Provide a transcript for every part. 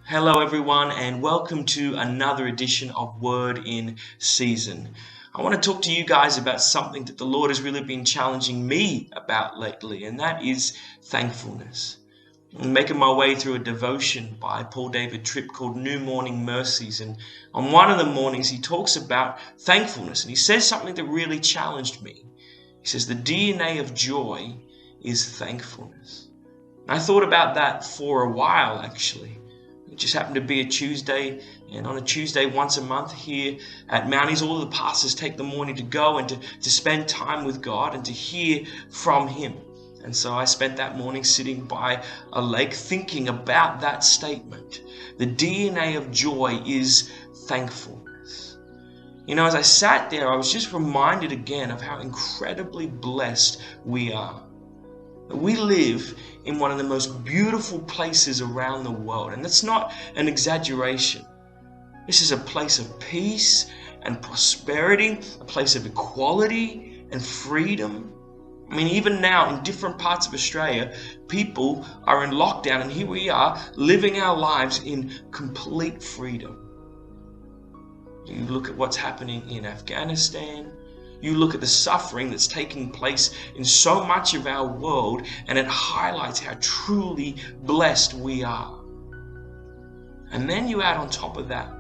Hello, everyone, and welcome to another edition of Word in Season. I want to talk to you guys about something that the Lord has really been challenging me about lately, and that is thankfulness. I'm making my way through a devotion by Paul David Tripp called New Morning Mercies, and on one of the mornings he talks about thankfulness, and he says something that really challenged me. He says the DNA of joy is thankfulness. And I thought about that for a while, actually. It just happened to be a Tuesday, and on a Tuesday once a month here at Mounties, all of the pastors take the morning to go and to spend time with God and to hear from Him. And so I spent that morning sitting by a lake thinking about that statement. The DNA of joy is thankfulness. You know, as I sat there, I was just reminded again of how incredibly blessed we are. We live in one of the most beautiful places around the world, and that's not an exaggeration. This is a place of peace and prosperity, a place of equality and freedom. I mean, even now in different parts of Australia, people are in lockdown, and here we are living our lives in complete freedom. You look at what's happening in Afghanistan. You look at the suffering that's taking place in so much of our world, and it highlights how truly blessed we are. And then you add on top of that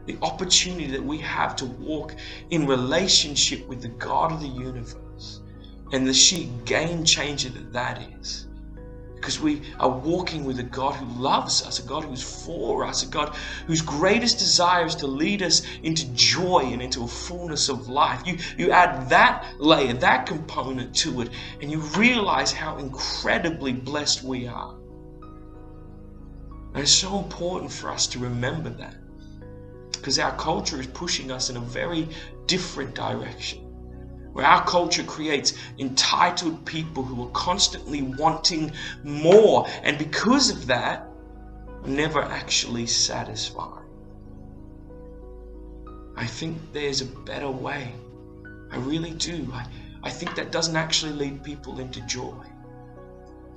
the opportunity that we have to walk in relationship with the God of the universe and the sheer game changer that is. Because we are walking with a God who loves us, a God who's for us, a God whose greatest desire is to lead us into joy and into a fullness of life. You add that layer, that component to it, and you realize how incredibly blessed we are. And it's so important for us to remember that, because our culture is pushing us in a very different direction, where our culture creates entitled people who are constantly wanting more, and because of that, are never actually satisfied. I think there's a better way. I really do. I think that doesn't actually lead people into joy,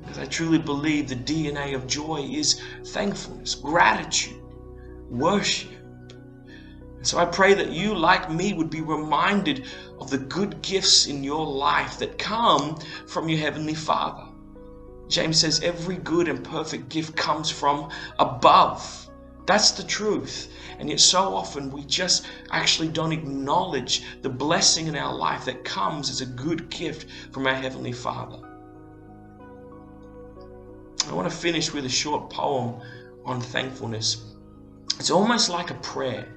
because I truly believe the DNA of joy is thankfulness, gratitude, worship. So I pray that you, like me, would be reminded of the good gifts in your life that come from your Heavenly Father. James says every good and perfect gift comes from above. That's the truth. And yet so often we just actually don't acknowledge the blessing in our life that comes as a good gift from our Heavenly Father. I want to finish with a short poem on thankfulness. It's almost like a prayer.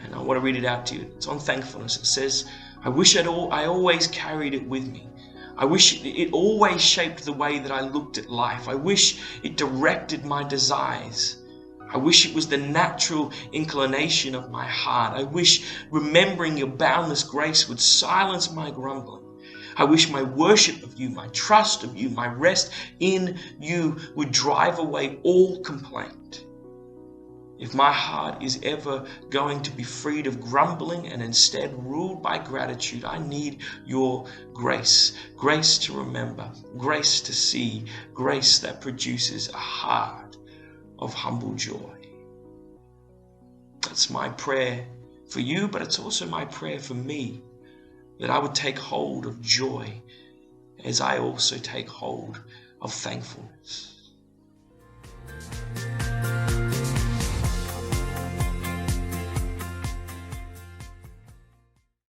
And I want to read it out to you. It's on thankfulness. It says, I wish I always carried it with me. I wish it always shaped the way that I looked at life. I wish it directed my desires. I wish it was the natural inclination of my heart. I wish remembering your boundless grace would silence my grumbling. I wish my worship of you, my trust of you, my rest in you would drive away all complaint. If my heart is ever going to be freed of grumbling and instead ruled by gratitude, I need your grace. Grace to remember, grace to see, grace that produces a heart of humble joy. That's my prayer for you, but it's also my prayer for me, that I would take hold of joy as I also take hold of thankfulness.